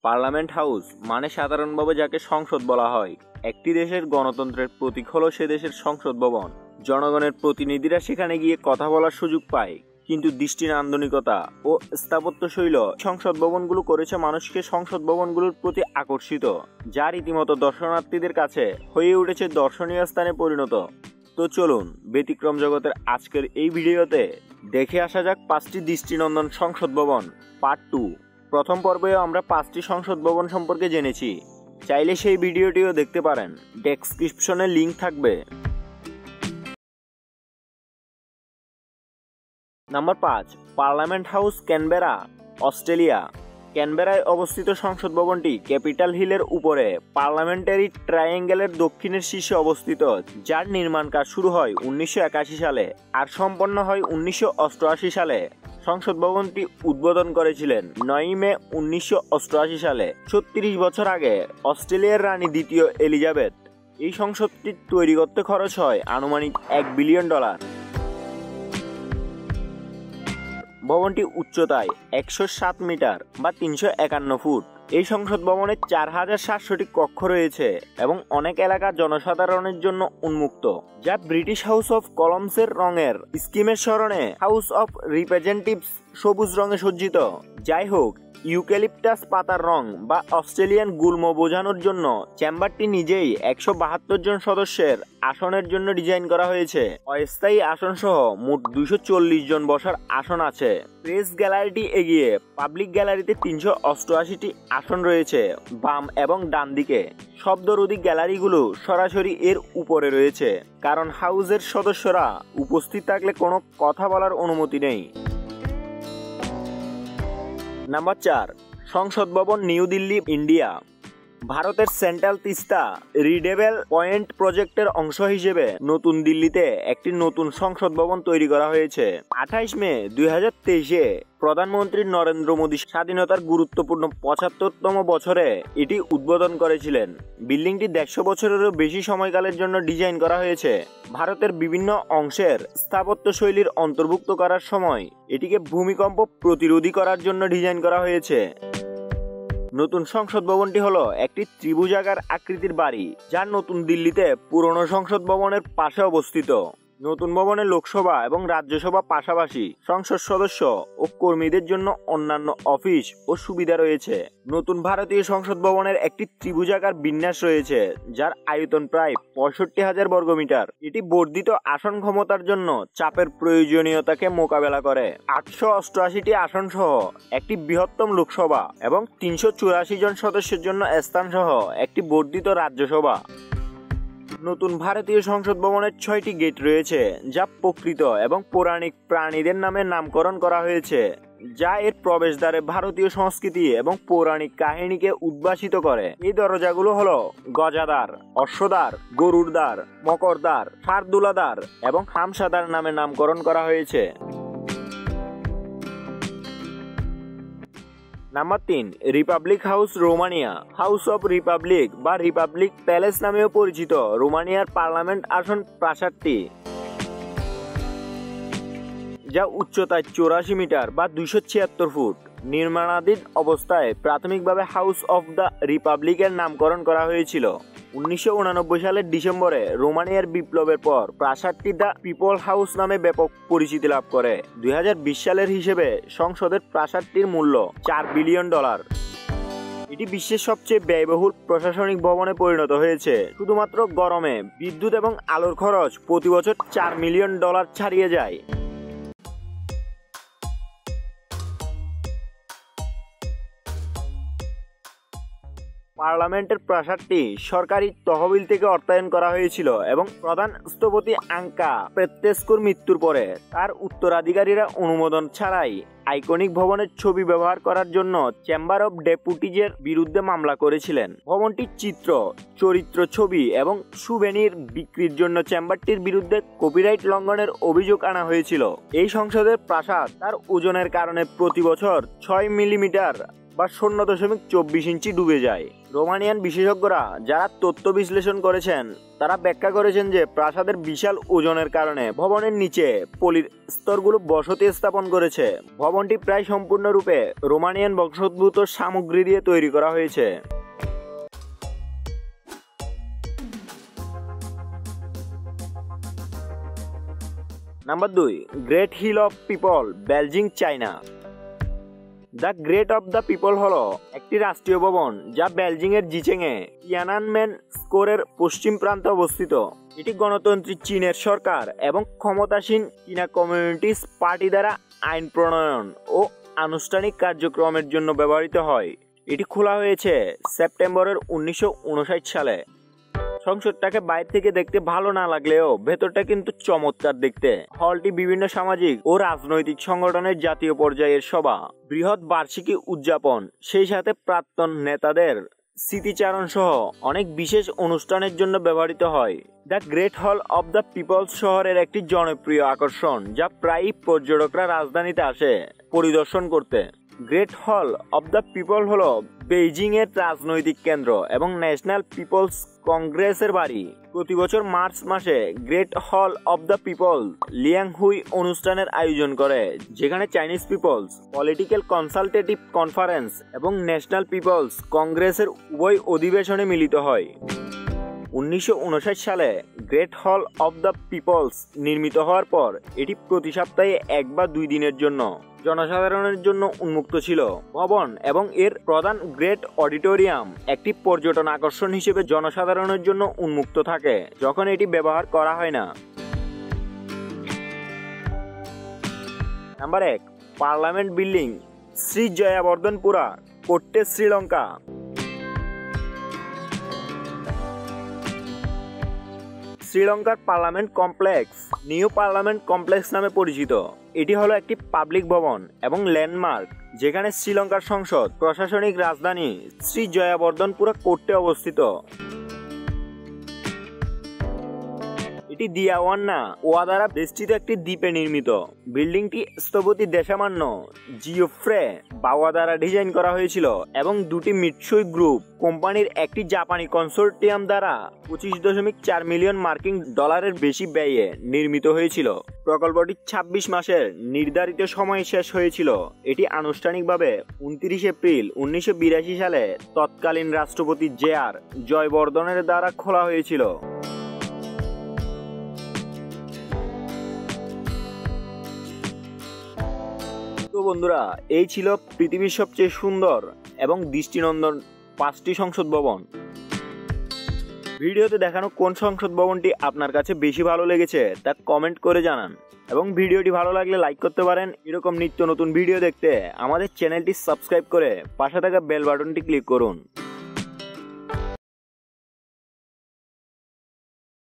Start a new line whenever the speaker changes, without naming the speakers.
Parliament house মানে সাধারণভাবে যাকে সংসদ বলা হয়, একটি দেশের গণতন্ত্রের প্রতীক হলো সে দেশের সংসদ ভবন। জনগণের প্রতিনিধিরা সেখানে গিয়ে কথা বলার সুযোগ পায়। কিন্তু দৃষ্টি নান্দনিকতা ও স্থাপত্যশৈলী সংসদ ভবনগুলো করেছে মানুষকে সংসদ ভবনগুলোর প্রতি আকর্ষিত, যা রীতিমতো দর্শনার্থীদের কাছে হয়ে উঠেছে দর্শনীয় স্থানে পরিণত। তো চলুন ব্যতিক্রম জগতের আজকের এই ভিডিওতে দেখে আসা যাক 5টি দৃষ্টিনন্দন সংসদ ভবন পার্ট 2। প্রথম পর্বে আমরা 5টি সংসদ ভবন সম্পর্কে জেনেছি। চাইলে সেই ভিডিওটিও দেখতে পারেন, ডেসক্রিপশনে লিংক থাকবে। Number 5, parliament house, Canberra, Australia. ক্যানবেরায় অবস্থিত সংসদ ভবনটি ক্যাপিটাল হিলের উপরে পার্লামেন্টারি ট্রায়াঙ্গেলের দক্ষিণের শীর্ষে অবস্থিত, যার নির্মাণ কাজ শুরু হয় 1981 সালে আর সম্পন্ন হয় 1988 সালে। সংসদ ভবনটি উদ্বোধন করেছিলেন 9 মে 1988 সালে, 36 বছর আগে অস্ট্রেলিয়ার রানী দ্বিতীয় এলিজাবেথ। এই সংসদটি তৈরি করতে খরচ হয় আনুমানিক $1 বিলিয়ন। ভবনটি উচ্চতায় 107 মিটার বা 351 ফুট। এই সংসদ ভবনে 4700টি কক্ষ রয়েছে এবং অনেক এলাকা জনসাধারণের জন্য উন্মুক্ত, যা ব্রিটিশ হাউস অফ কমন্সের রঙের স্কিমের স্মরণে হাউস অফ রিপ্রেজেন্টেটিভস সবুজ রঙে সজ্জিত। যাই হোক, ইউক্যালিপটাস পাতার রং বা অস্ট্রেলিয়ান গুল্ম বোঝানোর জন্য চেম্বারটি নিজেই 172 জন সদস্যের আসনের জন্য ডিজাইন করা হয়েছে। অস্থায়ী আসন সহ মোট 240 জন বসার আসন আছে। প্রেস গ্যালারিটি এগিয়ে পাবলিক গ্যালারিতে 388টি আসন রয়েছে বাম এবং ডান দিকে। শব্দরোধী গ্যালারিগুলো সরাসরি এর উপরে রয়েছে, কারণ হাউসের সদস্যরা উপস্থিত থাকলে কোনো কথা বলার অনুমতি নেই। নাম্বার 4, সংসদ ভবন, নিউ দিল্লি, ইন্ডিয়া। ভারতের সেন্ট্রাল তিস্তা রিডেবল পয়েন্ট প্রজেক্টের অংশ হিসেবে নতুন দিল্লিতে একটি নতুন সংসদ ভবন তৈরি করা হয়েছে। 28 মে 2023-এ প্রধানমন্ত্রী নরেন্দ্র মোদী স্বাধীনতার গুরুত্বপূর্ণ 75তম বছরে এটি উদ্বোধন করেছিলেন। বিল্ডিংটি 150 বছরেরও বেশি সময়কালের জন্য ডিজাইন করা হয়েছে। ভারতের বিভিন্ন অংশের স্থাপত্যশৈলীর অন্তর্ভুক্ত করার সময় এটিকে ভূমিকম্প প্রতিরোধী করার জন্য ডিজাইন করা হয়েছে। নতুন সংসদ ভবনটি হলো একটি ত্রিভুজাকার আকৃতির বাড়ি, যা নতুন দিল্লিতে পুরনো সংসদ ভবনের পাশে অবস্থিত। নতুন ভবনে লোকসভা এবং রাজ্যসভা পাশাপাশি সংসদ সদস্য ও কর্মীদের জন্য অন্যান্য অফিস ও সুবিধা রয়েছে। নতুন ভারতীয় সংসদ ভবনের একটি ত্রিভুজাকার বিন্যাস রয়েছে, যার আয়তন প্রায় 65,000 বর্গমিটার। এটি বর্ধিত আসন ক্ষমতার জন্য চাপের প্রয়োজনীয়তাকে মোকাবেলা করে। 888টি আসন সহ একটি বৃহত্তম লোকসভা এবং 384 জন সদস্যের জন্য স্থান সহ একটি বর্ধিত রাজ্যসভা। নতুন ভারতীয় সংসদ ভবনের 6টি গেট রয়েছে, যা প্রকৃত এবং পৌরাণিক প্রাণীদের নামে নামকরণ করা হয়েছে, যা এর প্রবেশদ্বারে ভারতীয় সংস্কৃতি এবং পৌরাণিক কাহিনীকে উদ্ভাসিত করে। এই দরজাগুলো হলো গজাদ্বার, অশ্বদ্বার, গরুর দ্বার, মকরদ্বার, শার্দুলাদ্বার এবং হামসাদ্বার নামে নামকরণ করা হয়েছে। Number 3, Republic house, Romania. House of Republic বা রিপাবলিক প্যালেস নামেও পরিচিত রোমানিয়ার পার্লামেন্ট আসন প্রাসাদটি, যা উচ্চতায় 84 মিটার বা 276 ফুট। নির্মাণাধীন অবস্থায় প্রাথমিকভাবে হাউস অফ দ্য রিপাবলিকের নামকরণ করা হয়েছিল। 1989 সালের ডিসেম্বরে রোমানিয়ার বিপ্লবের পর প্রাসাদটি দ্য পিপল হাউস নামে ব্যাপক পরিচিতি লাভ করে। 2020 সালের হিসেবে সংসদের প্রাসাদটির মূল্য $4 বিলিয়ন। এটি বিশ্বের সবচেয়ে ব্যয়বহুল প্রশাসনিক ভবনে পরিণত হয়েছে। শুধুমাত্র গরমে বিদ্যুৎ এবং আলোর খরচ প্রতি বছর $4 মিলিয়ন ছাড়িয়ে যায়। পার্লামেন্টের প্রাসাদটি সরকারি তহবিল থেকে অর্থায়ন করা হয়েছিল এবং প্রধান স্থপতি আঙ্কা পেত্রেস্কুর মৃত্যুর পরে তার উত্তরাধিকারীরা অনুমোদন ছাড়াই আইকনিক ভবনের ছবি ব্যবহার করার জন্য চেম্বার অব ডেপুটিজের বিরুদ্ধে মামলা করেছিলেন। ভবনটির চিত্র, চরিত্র ছবি এবং সুভেনির বিক্রির জন্য চেম্বারটির বিরুদ্ধে কপিরাইট লঙ্ঘনের অভিযোগ আনা হয়েছিল। এই সংসদের প্রাসাদ তার ওজনের কারণে প্রতি বছর 6 মিলিমিটার বা 0.24 ইঞ্চি ডুবে যায়। রোমানিয়ান বিশেষজ্ঞরা যারা তথ্য বিশ্লেষণ করেছেন তারা ব্যাখ্যা করেছেন যে প্রাসাদের বিশাল ওজনের কারণে ভবনের নিচে পলির স্তরগুলো বসতি স্থাপন করেছে। ভবনটি প্রায় সম্পূর্ণরূপে রোমানিয়ান বংশোদ্ভূত সামগ্রী দিয়ে তৈরি করা হয়েছে। Number 2, great hall of people, Beijing, China. The great of the people হলো একটি রাষ্ট্রীয় ভবন যা বেলজিং এর জিচেংয়ে তিয়ানানমেন স্কোরের পশ্চিম প্রান্তে অবস্থিত। এটি গণতান্ত্রিক চীনের সরকার এবং ক্ষমতাসীন চীনা কমিউনিস্ট পার্টি দ্বারা আইন প্রণয়ন ও আনুষ্ঠানিক কার্যক্রমের জন্য ব্যবহৃত হয়। এটি খোলা হয়েছে সেপ্টেম্বরের 1959 সালে। সংসদটাকে বাইরে থেকে দেখতে ভালো না লাগলেও ভেতরটা কিন্তু চমৎকার দেখতে। হলটি বিভিন্ন সামাজিক ও রাজনৈতিক সংগঠনের জাতীয় পর্যায়ের সভা, বৃহৎ বার্ষিকী উদযাপন, সেই সাথে প্রাক্তন নেতাদের স্মৃতিচারণ সহ অনেক বিশেষ অনুষ্ঠানের জন্য ব্যবহৃত হয়। দ্য গ্রেট হল অব দ্য পিপলস শহরের একটি জনপ্রিয় আকর্ষণ যা প্রায়ই পর্যটকরা রাজধানীতে আসে পরিদর্শন করতে। গ্রেট হল অব দ্য পিপল হলো বেইজিং এর রাজনৈতিক কেন্দ্র এবং ন্যাশনাল পিপলস কংগ্রেসের বাড়ি। প্রতি বছর মার্চ মাসে গ্রেট হল অব দ্য পিপল লিয়াংহুই অনুষ্ঠানের আয়োজন করে, যেখানে Chinese People's Political Consultative Conference এবং ন্যাশনাল পিপলস কংগ্রেসের উভয় অধিবেশনে মিলিত হয়। 1959 সালে গ্রেট হল অব দ্য পিপলস নির্মিত হওয়ার পর এটি প্রতি সপ্তাহে 1 বা 2 দিনের জন্য জনসাধারণের জন্য উন্মুক্ত ছিল। ভবন এবং এর প্রধান গ্রেট অডিটোরিয়াম একটি পর্যটন আকর্ষণ হিসেবে জনসাধারণের জন্য উন্মুক্ত থাকে যখন এটি ব্যবহার করা হয় না। Number 1, parliament building, Sri Jayawardenepura, Kotte, Sri Lanka. শ্রীলঙ্কার parliament complex new parliament complex নামে পরিচিত। এটি হলো একটি পাবলিক ভবন এবং ল্যান্ডমার্ক যেখানে শ্রীলঙ্কার সংসদ প্রশাসনিক রাজধানী শ্রী জয়াবর্ধনপুরা কোট্টে অবস্থিত। এটি দিয়াওয়ান্না ওয়া দ্বারা বেষ্টিত একটি দ্বীপে নির্মিত। বিল্ডিংটি স্থপতি দেশামান্য জিওফ্রে বাওয়া দ্বারা ডিজাইন করা হয়েছিল এবং দুটি মিৎসুই গ্রুপ কোম্পানির একটি জাপানি কনসোর্টিয়াম দ্বারা 25.4 মিলিয়ন মার্কিন ডলারের বেশি ব্যয়ে নির্মিত হয়েছিল। প্রকল্পটি 26 মাসের নির্ধারিত সময়ে শেষ হয়েছিল। এটি আনুষ্ঠানিকভাবে 29 এপ্রিল 1982 সালে তৎকালীন রাষ্ট্রপতি জে.আর. জয়বর্ধনের দ্বারা খোলা হয়েছিল। তো বন্ধুরা, এই ছিল পৃথিবীর সবচেয়ে সুন্দর এবং দৃষ্টিনন্দন 5টি সংসদ ভবন। ভিডিওতে দেখানো কোন সংসদ ভবনটি আপনার কাছে বেশি ভালো লেগেছে তা কমেন্ট করে জানান এবং ভিডিওটি ভালো লাগলে লাইক করতে পারেন। এরকম নিত্য নতুন ভিডিও দেখতে আমাদের চ্যানেলটি সাবস্ক্রাইব করে পাশে থাকা বেল বাটনটি ক্লিক করুন।